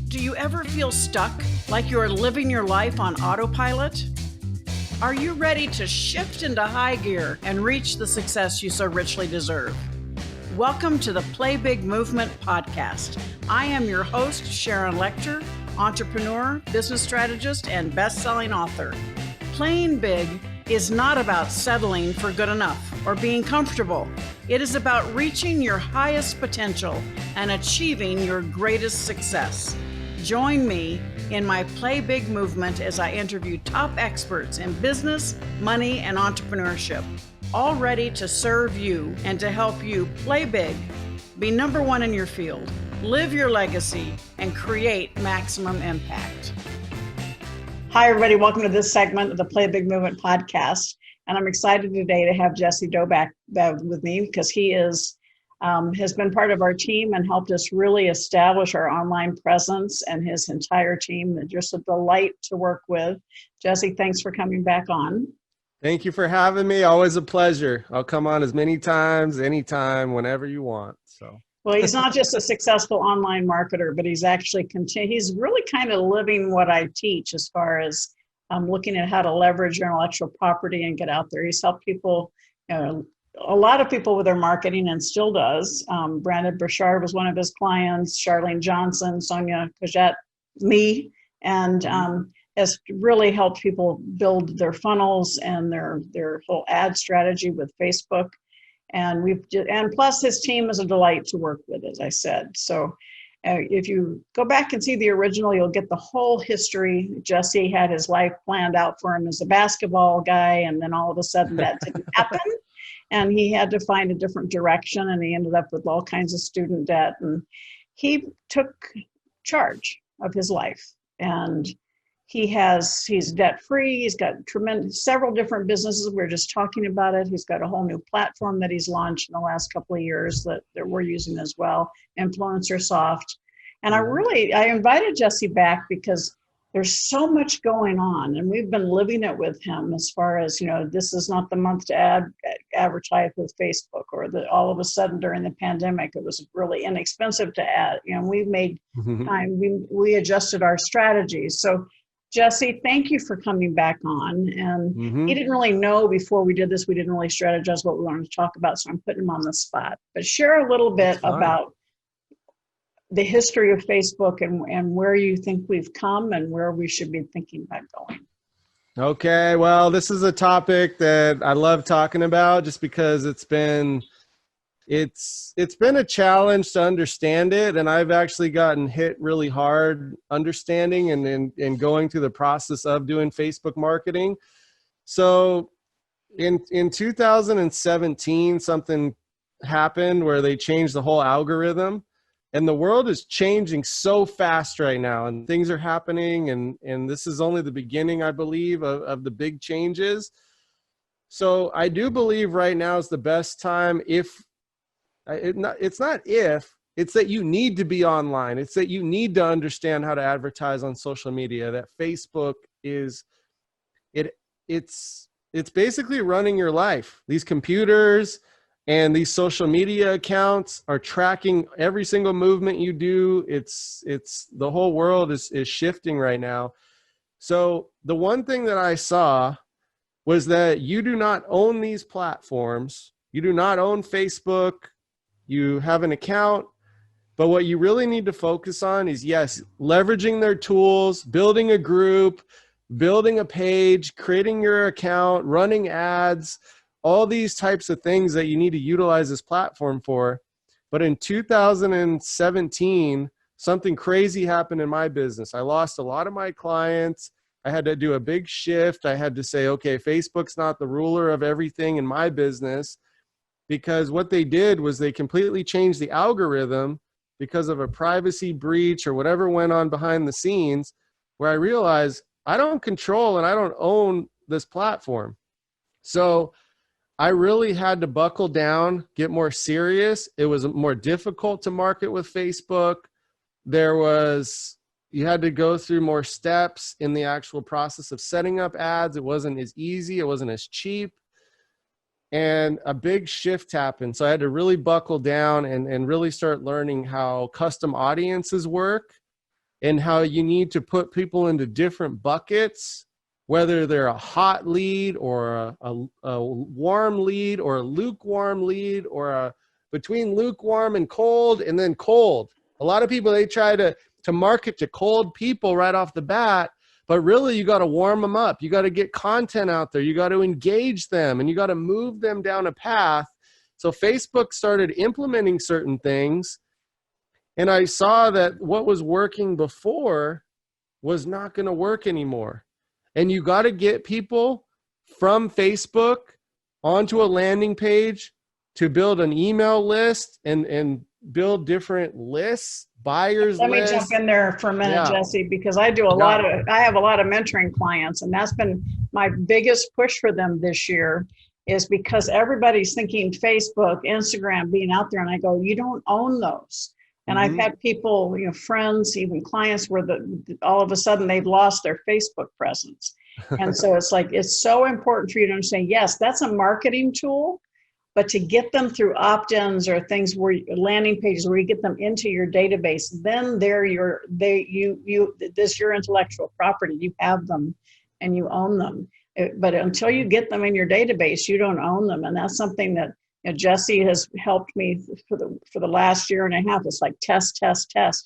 Do you ever feel stuck, like you're living your life on autopilot? Are you ready to shift into high gear and reach the success you so richly deserve? Welcome to the Play Big Movement podcast. I am your host, Sharon Lechter, entrepreneur, business strategist, and best-selling author. Playing big is not about settling for good enough or being comfortable. It is about reaching your highest potential and achieving your greatest success. Join me in my Play Big movement as I interview top experts in business, money, and entrepreneurship, all ready to serve you and to help you play big, be number one in your field, live your legacy, and create maximum impact. Hi, everybody. Welcome to this segment of the Play Big Movement podcast. And I'm excited today to have Jesse Doubek with me because he has been part of our team and helped us really establish our online presence, and his entire team. They're just a delight to work with. Jesse, thanks for coming back on. Thank you for having me. Always a pleasure. I'll come on as many times, anytime, whenever you want. Well, he's not just a successful online marketer, but he's actually he's really kind of living what I teach as far as looking at how to leverage your intellectual property and get out there. He's helped people, a lot of people with their marketing, and still does. Brandon Burchard was one of his clients, Charlene Johnson, Sonia Coget, me, and has really helped people build their funnels and their whole ad strategy with Facebook. And plus his team is a delight to work with, as I said. So if you go back and see the original, you'll get the whole history. Jesse had his life planned out for him as a basketball guy, and then all of a sudden that didn't happen. And he had to find a different direction, and he ended up with all kinds of student debt. And he took charge of his life, and he's debt free. He's got several different businesses. We're just talking about it. He's got a whole new platform that he's launched in the last couple of years that we're using as well, InfluencerSoft. And I invited Jesse back because there's so much going on, and we've been living it with him as far as, this is not the month to advertise with Facebook, or that all of a sudden during the pandemic, it was really inexpensive to add. We've made time, we adjusted our strategies. So Jesse, thank you for coming back on. And he didn't really know before we did this, we didn't really strategize what we wanted to talk about. So I'm putting him on the spot, but share a little bit about the history of Facebook and where you think we've come and where we should be thinking about going. Okay. Well, this is a topic that I love talking about just because it's been a challenge to understand it. And I've actually gotten hit really hard understanding and going through the process of doing Facebook marketing. So in 2017, something happened where they changed the whole algorithm. And the world is changing so fast right now, and things are happening, and this is only the beginning, I believe, of the big changes. So I do believe right now is the best time it's that you need to be online. It's that you need to understand how to advertise on social media, that Facebook it's basically running your life. These computers and these social media accounts are tracking every single movement you do. It's the whole world is shifting right now. So the one thing that I saw was that you do not own these platforms. You do not own Facebook. You have an account, but what you really need to focus on is, yes, leveraging their tools, building a group, building a page, creating your account, running ads, all these types of things that you need to utilize this platform for. But in 2017, something crazy happened in my business. I lost a lot of my clients. I had to do a big shift. I had to say, okay, Facebook's not the ruler of everything in my business, because what they did was they completely changed the algorithm because of a privacy breach or whatever went on behind the scenes, where I realized I don't control and I don't own this platform. So I really had to buckle down, get more serious. It was more difficult to market with Facebook. You had to go through more steps in the actual process of setting up ads. It wasn't as easy. It wasn't as cheap. And a big shift happened. So I had to really buckle down and really start learning how custom audiences work, and how you need to put people into different buckets, whether they're a hot lead or a warm lead or a lukewarm lead or a between lukewarm and cold and then cold. A lot of people, they try to market to cold people right off the bat, but really you got to warm them up. You got to get content out there. You got to engage them, and you got to move them down a path. So Facebook started implementing certain things, and I saw that what was working before was not going to work anymore. And you got to get people from Facebook onto a landing page to build an email list and build different lists, buyers Let me lists. jump in there for a minute, Jesse, because I have a lot of mentoring clients, and that's been my biggest push for them this year, is because everybody's thinking Facebook, Instagram being out there, and I go, you don't own those. And I've had people, friends, even clients, where all of a sudden they've lost their Facebook presence. And so it's so important for you to understand, yes, that's a marketing tool, but to get them through opt-ins or things where landing pages where you get them into your database, then this is your intellectual property. You have them and you own them. But until you get them in your database, you don't own them. And that's something that Jesse has helped me for the last year and a half. It's like test,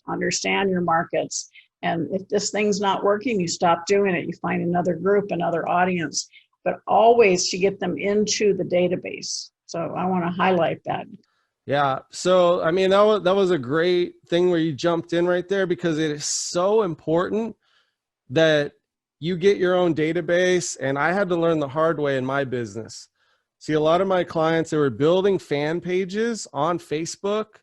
understand your markets. And if this thing's not working, you stop doing it. You find another group, another audience, but always to get them into the database. So I want to highlight that. Yeah. So, I mean, that was a great thing where you jumped in right there, because it is so important that you get your own database. And I had to learn the hard way in my business. See, a lot of my clients, they were building fan pages on Facebook,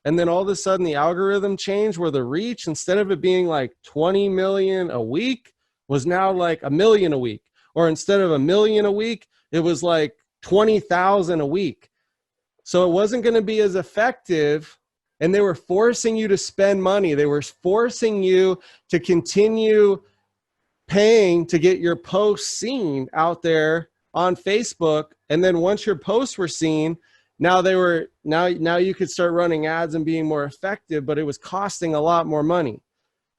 and then all of a sudden the algorithm changed where the reach, instead of it being like 20 million a week, was now like 1 million a week. Or instead of 1 million a week, it was like 20,000 a week. So it wasn't going to be as effective, and they were forcing you to spend money. They were forcing you to continue paying to get your posts seen out there on Facebook. And then once your posts were seen, now you could start running ads and being more effective, but it was costing a lot more money.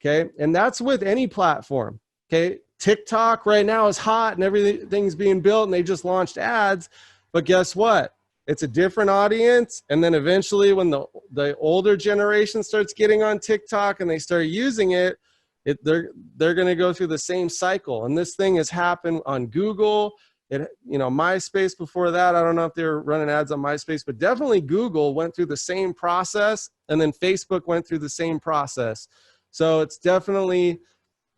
Okay. And that's with any platform. Okay. TikTok right now is hot and everything's being built, and they just launched ads, but guess what? It's a different audience. And then eventually when the older generation starts getting on TikTok and they start using it, they're going to go through the same cycle. And this thing has happened on Google. MySpace before that, I don't know if they were running ads on MySpace, but definitely Google went through the same process, and then Facebook went through the same process. So it's definitely,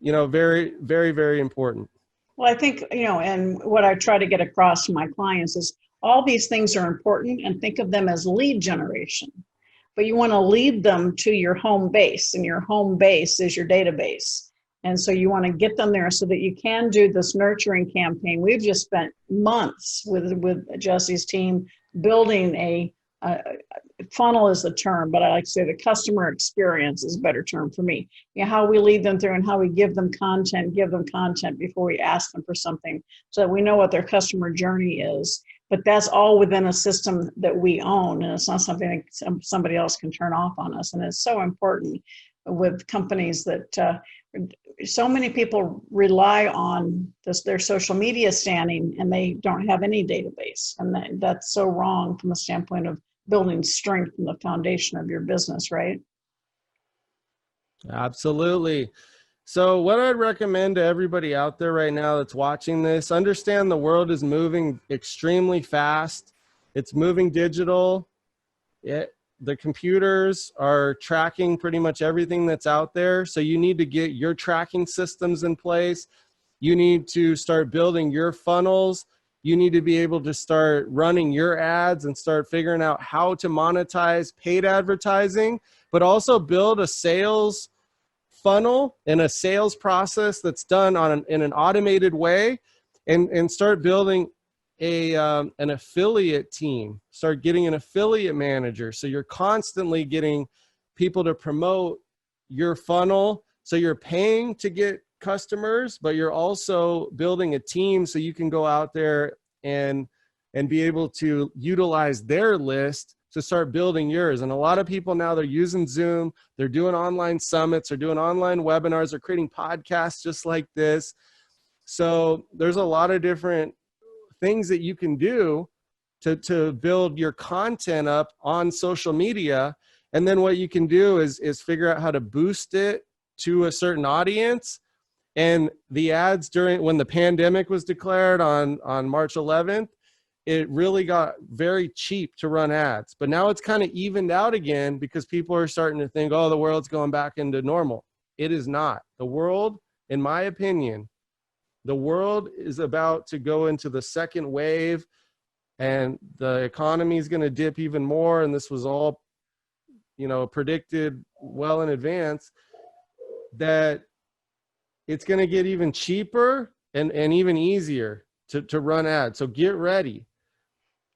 very, very, very important. Well, I think, and what I try to get across to my clients is all these things are important, and think of them as lead generation. But you want to lead them to your home base, and your home base is your database. And so you want to get them there so that you can do this nurturing campaign. We've just spent months with Jesse's team building a funnel is the term, but I like to say the customer experience is a better term for me. How we lead them through and how we give them content before we ask them for something, so that we know what their customer journey is. But that's all within a system that we own, and it's not something that somebody else can turn off on us. And it's so important with companies that so many people rely on their social media standing, and they don't have any database. And that's so wrong from a standpoint of building strength in the foundation of your business, right? Absolutely. So what I'd recommend to everybody out there right now that's watching this, understand the world is moving extremely fast. It's moving digital. The computers are tracking pretty much everything that's out there. So you need to get your tracking systems in place. You need to start building your funnels. You need to be able to start running your ads and start figuring out how to monetize paid advertising, but also build a sales funnel and a sales process that's done in an automated way, and start building an affiliate team. Start getting an affiliate manager, so you're constantly getting people to promote your funnel. So you're paying to get customers, but you're also building a team so you can go out there and be able to utilize their list to start building yours. And a lot of people now, they're using Zoom, they're doing online summits, they're doing online webinars, they're creating podcasts just like this. So there's a lot of different things that you can do to build your content up on social media. And then what you can do is figure out how to boost it to a certain audience. And the ads during when the pandemic was declared on March 11th, it really got very cheap to run ads. But now it's kind of evened out again because people are starting to think, oh, the world's going back into normal. It is not. The world, in my opinion, the world is about to go into the second wave, and the economy is going to dip even more. And this was all, predicted well in advance, that it's going to get even cheaper and even easier to run ads. So get ready.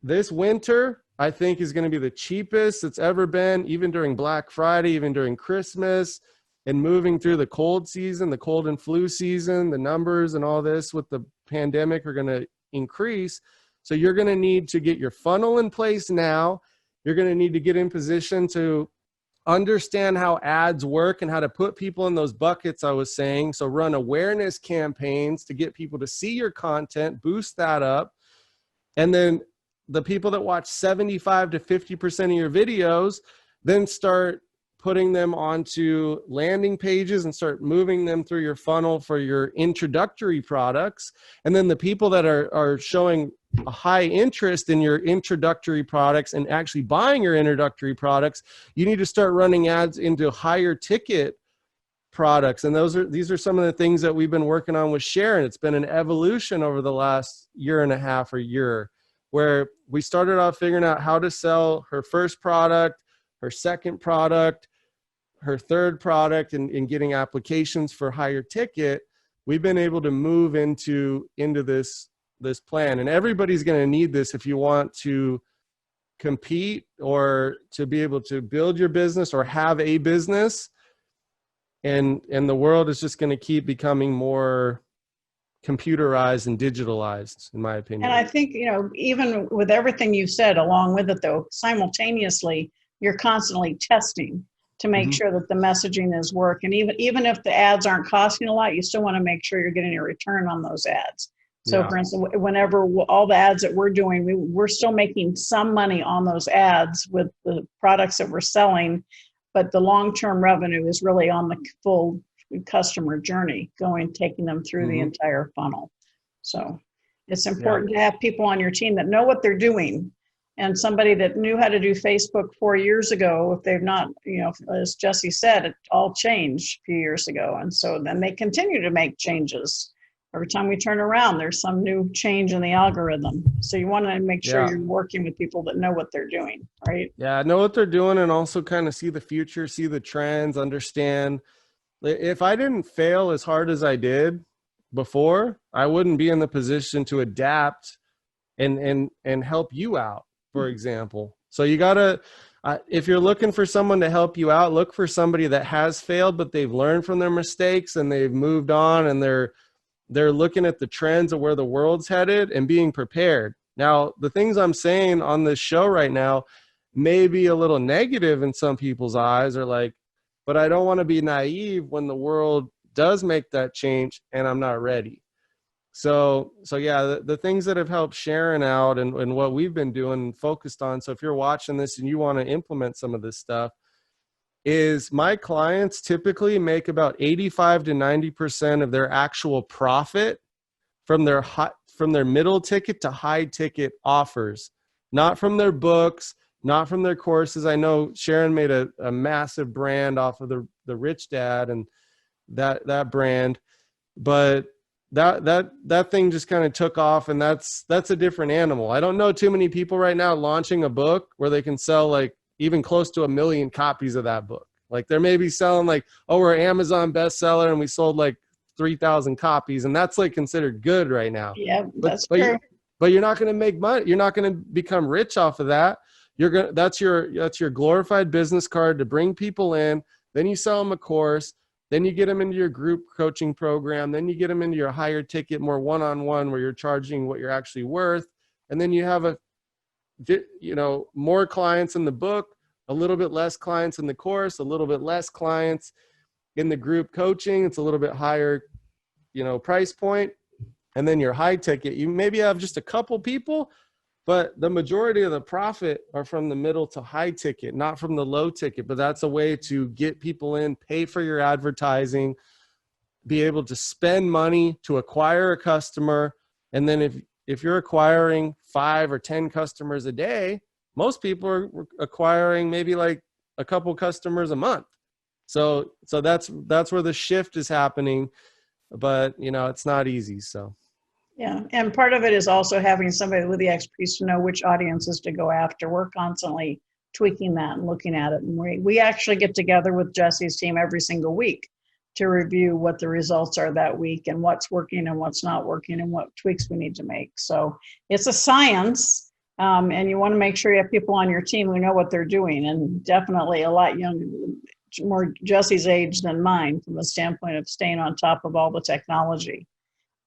This winter, I think, is going to be the cheapest it's ever been, even during Black Friday, even during Christmas, and moving through the cold season, the cold and flu season. The numbers and all this with the pandemic are going to increase. So you're going to need to get your funnel in place now. You're going to need to get in position to understand how ads work and how to put people in those buckets I was saying. So run awareness campaigns to get people to see your content, boost that up. And then the people that watch 75 to 50% of your videos, then start putting them onto landing pages and start moving them through your funnel for your introductory products. And then the people that are showing a high interest in your introductory products and actually buying your introductory products, you need to start running ads into higher ticket products. And these are some of the things that we've been working on with Sharon. It's been an evolution over the last year and a half or year, where we started off figuring out how to sell her first product, her second product, her third product, and getting applications for higher ticket. We've been able to move into this plan, and everybody's going to need this if you want to compete or to be able to build your business or have a business. And the world is just going to keep becoming more computerized and digitalized, in my opinion. And I think, even with everything you said along with it, though, simultaneously, you're constantly testing to make sure that the messaging is working. Even if the ads aren't costing a lot, you still want to make sure you're getting a return on those ads. So for instance, whenever all the ads that we're doing, we're still making some money on those ads with the products that we're selling, but the long-term revenue is really on the full customer journey, taking them through the entire funnel. So it's important to have people on your team that know what they're doing. And somebody that knew how to do Facebook 4 years ago, if they've not, as Jesse said, it all changed a few years ago. And so then they continue to make changes. Every time we turn around, there's some new change in the algorithm. So you want to make sure you're working with people that know what they're doing, right? Yeah, know what they're doing, and also kind of see the future, see the trends, understand. If I didn't fail as hard as I did before, I wouldn't be in the position to adapt and help you out, for example. So you gotta, if you're looking for someone to help you out, look for somebody that has failed, but they've learned from their mistakes and they've moved on, and they're looking at the trends of where the world's headed and being prepared. Now, the things I'm saying on this show right now may be a little negative in some people's eyes, or like, but I don't want to be naive when the world does make that change and I'm not ready. So yeah, the things that have helped Sharon out and what we've been doing and focused on. So if you're watching this and you want to implement some of this stuff, is my clients typically make about 85 to 90% of their actual profit from their middle ticket to high ticket offers, not from their books, not from their courses. I know Sharon made a massive brand off of the Rich Dad and that brand, but that thing just kind of took off, and that's a different animal. I don't know too many people right now launching a book where they can sell like even close to 1 million copies of that book. Like they're maybe selling like, oh, we're an Amazon bestseller and we sold like 3,000 copies, and that's like considered good right now. Yeah, that's true. But you're not going to make money. You're not going to become rich off of that. That's your glorified business card to bring people in. Then you sell them a course. Then you get them into your group coaching program. Then you get them into your higher ticket, more one-on-one, where you're charging what you're actually worth. And then you have more clients in the book, a little bit less clients in the course, a little bit less clients in the group coaching. It's a little bit higher, price point. And then your high ticket, you maybe have just a couple people, but the majority of the profit are from the middle to high ticket, not from the low ticket. But that's a way to get people in, pay for your advertising, be able to spend money to acquire a customer. And then if you're acquiring 5 or 10 customers a day, most people are acquiring maybe like a couple customers a month. So that's where the shift is happening, but it's not easy. So yeah, and part of it is also having somebody with the expertise to know which audiences to go after. We're constantly tweaking that and looking at it. And we actually get together with Jesse's team every single week to review what the results are that week and what's working and what's not working and what tweaks we need to make. So it's a science, and you want to make sure you have people on your team who know what they're doing, and definitely a lot younger, more Jesse's age than mine from the standpoint of staying on top of all the technology.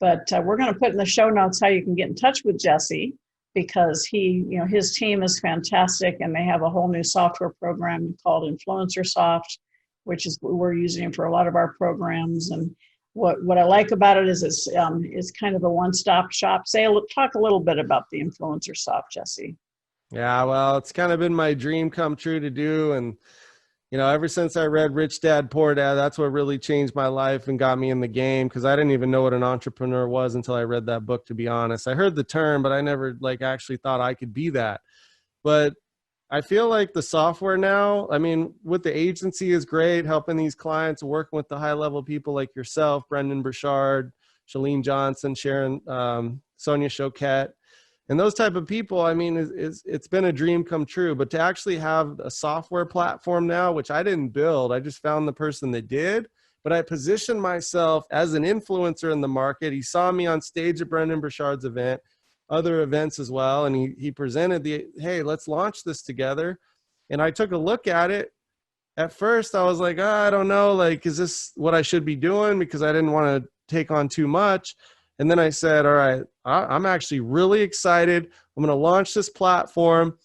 But we're going to put in the show notes how you can get in touch with Jesse, because his team is fantastic, and they have a whole new software program called InfluencerSoft, which is what we're using for a lot of our programs. And what I like about it is it's kind of a one-stop shop. Talk a little bit about the InfluencerSoft, Jesse. Yeah, well, it's kind of been my dream come true to do. And ever since I read Rich Dad, Poor Dad, that's what really changed my life and got me in the game, because I didn't even know what an entrepreneur was until I read that book, to be honest. I heard the term, but I never actually thought I could be that. But I feel like the software now, with the agency is great, helping these clients, working with the high level people like yourself, Brendan Burchard, Shalene Johnson, Sharon, Sonia Choquette. And those type of people, it's been a dream come true. But to actually have a software platform now, which I didn't build, I just found the person that did. But I positioned myself as an influencer in the market. He saw me on stage at Brendan Burchard's event, other events as well. And he presented hey, let's launch this together. And I took a look at it. At first, I was like, I don't know, is this what I should be doing? Because I didn't want to take on too much. And then I said, all right, I'm actually really excited. I'm going to launch this platform.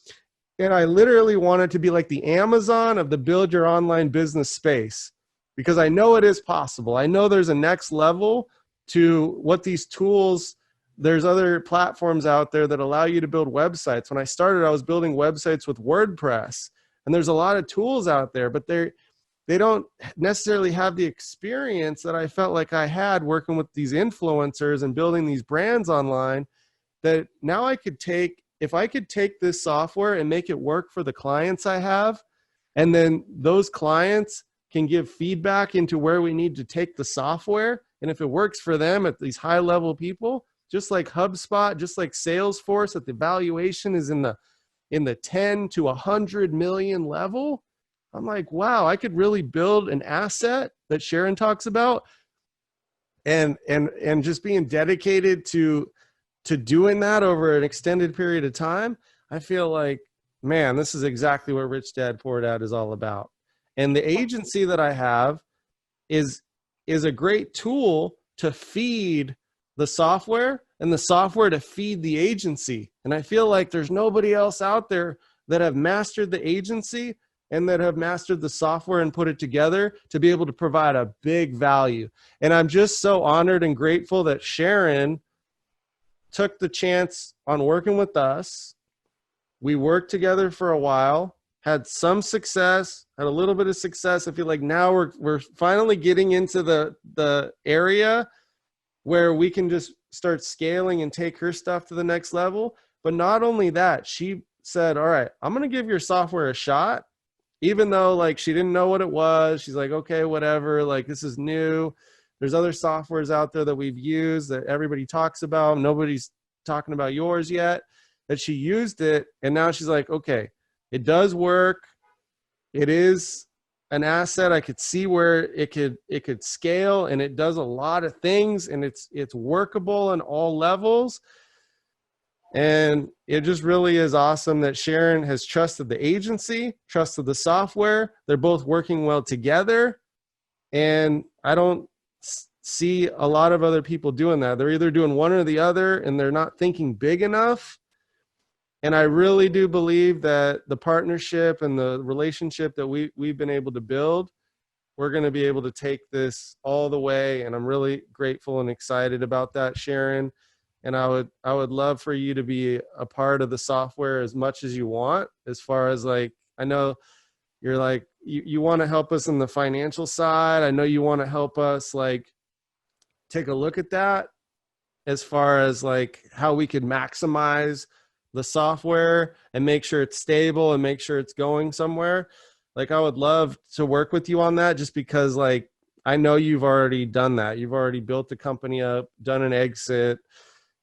And I literally wanted to be like the Amazon of the build your online business space, because I know it is possible. I know there's a next level to what these tools, there's other platforms out there that allow you to build websites. When I started, I was building websites with WordPress, and there's a lot of tools out there, but they don't necessarily have the experience that I felt like I had working with these influencers and building these brands online, that now if I could take this software and make it work for the clients I have, and then those clients can give feedback into where we need to take the software. And if it works for them at these high level people, just like HubSpot, just like Salesforce, that the valuation is in the 10 to 100 million level, I'm like, wow, I could really build an asset that Sharon talks about, and just being dedicated to doing that over an extended period of time. I feel like, man, this is exactly what Rich Dad, Poor Dad is all about. And the agency that I have is a great tool to feed the software, and the software to feed the agency. And I feel like there's nobody else out there that have mastered the agency and that have mastered the software and put it together to be able to provide a big value. And I'm just so honored and grateful that Sharon took the chance on working with us. We worked together for a while, had some success, had a little bit of success. I feel like now we're finally getting into the area where we can just start scaling and take her stuff to the next level. But not only that, she said, all right, I'm going to give your software a shot. Even though she didn't know what it was, she's like, okay, whatever. This is new. There's other softwares out there that we've used that everybody talks about. Nobody's talking about yours yet. That she used it. And now she's like, okay, it does work. It is an asset. I could see where it could scale, and it does a lot of things, and it's workable on all levels. And it just really is awesome that Sharon has trusted the agency, trusted the software. They're both working well together. And I don't see a lot of other people doing that. They're either doing one or the other, and they're not thinking big enough. And I really do believe that the partnership and the relationship that we've been able to build, we're going to be able to take this all the way. And I'm really grateful and excited about that, Sharon. And I would love for you to be a part of the software as much as you want, as far as like, I know you're like, you want to help us in the financial side. I know you want to help us like take a look at that as far as like how we could maximize the software and make sure it's stable and make sure it's going somewhere. Like I would love to work with you on that, just because like I know you've already done that. You've already built the company up, done an exit.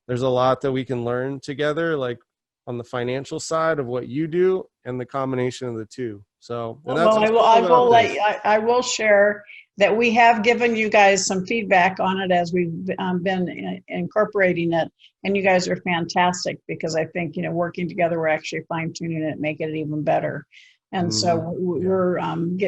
There's a lot that we can learn together, like on the financial side of what you do and the combination of the two. So, and that's Well, what's I cool will about let this. I will share that we have given you guys some feedback on it as we've been incorporating it, and you guys are fantastic, because I think, working together, we're actually fine tuning it, making it even better. And so Yeah. we're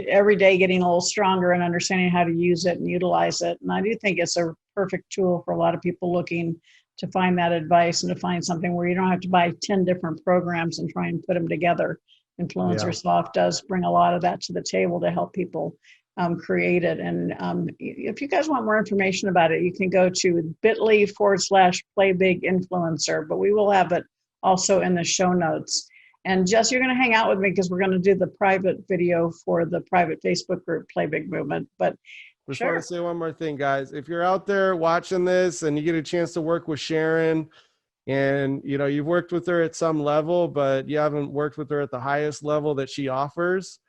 every day getting a little stronger and understanding how to use it and utilize it. And I do think it's a perfect tool for a lot of people looking to find that advice and to find something where you don't have to buy 10 different programs and try and put them together. Yeah. InfluencerSoft does bring a lot of that to the table to help people create it. And if you guys want more information about it, you can go to bit.ly/playbig-influencer, but we will have it also in the show notes. And Jess, you're going to hang out with me because we're going to do the private video for the private Facebook group, Play Big Movement. But Just want sure. to say one more thing, guys. If you're out there watching this and you get a chance to work with Sharon, and you've worked with her at some level, but you haven't worked with her at the highest level that she offers,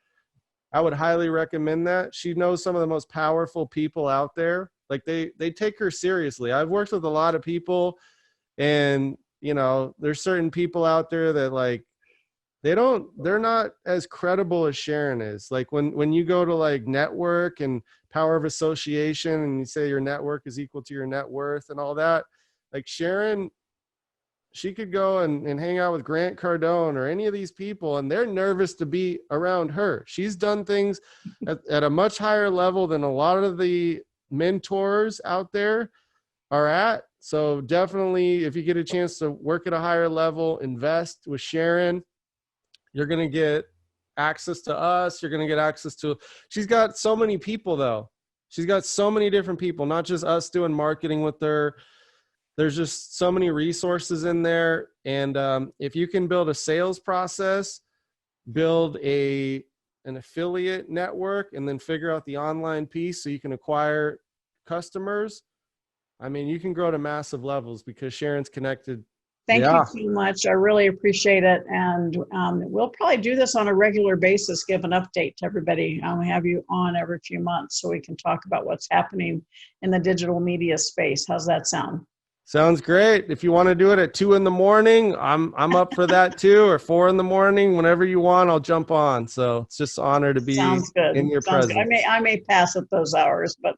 I would highly recommend that. She knows some of the most powerful people out there. Like they take her seriously. I've worked with a lot of people, and there's certain people out there that like they're not as credible as Sharon is. Like when you go to like network and power of association and you say your network is equal to your net worth and all that, like Sharon, she could go and hang out with Grant Cardone or any of these people, and they're nervous to be around her. She's done things at a much higher level than a lot of the mentors out there are at. So definitely, if you get a chance to work at a higher level, invest with Sharon. You're going to get access to us. You're going to get access to, she's got so many people though. She's got so many different people, not just us doing marketing with her. There's just so many resources in there. And if you can build a sales process, build an affiliate network, and then figure out the online piece so you can acquire customers, I mean, you can grow to massive levels because Sharon's connected. Thank you Yeah. so much. I really appreciate it. And we'll probably do this on a regular basis, give an update to everybody. We have you on every few months so we can talk about what's happening in the digital media space. How's that sound? Sounds great. If you want to do it at 2 a.m, I'm up for that too, or 4 a.m, whenever you want, I'll jump on. So it's just an honor to be Sounds good. in your Sounds good. presence. I may pass at those hours, but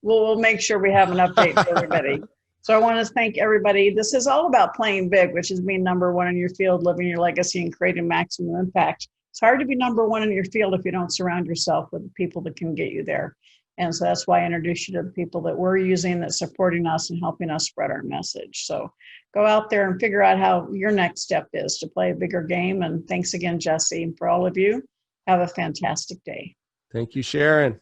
we'll make sure we have an update for everybody. So I want to thank everybody. This is all about playing big, which is being number one in your field, living your legacy, and creating maximum impact. It's hard to be number one in your field if you don't surround yourself with the people that can get you there. And so that's why I introduced you to the people that we're using, that's supporting us and helping us spread our message. So go out there and figure out how your next step is to play a bigger game. And thanks again, Jesse. And for all of you, have a fantastic day. Thank you, Sharon.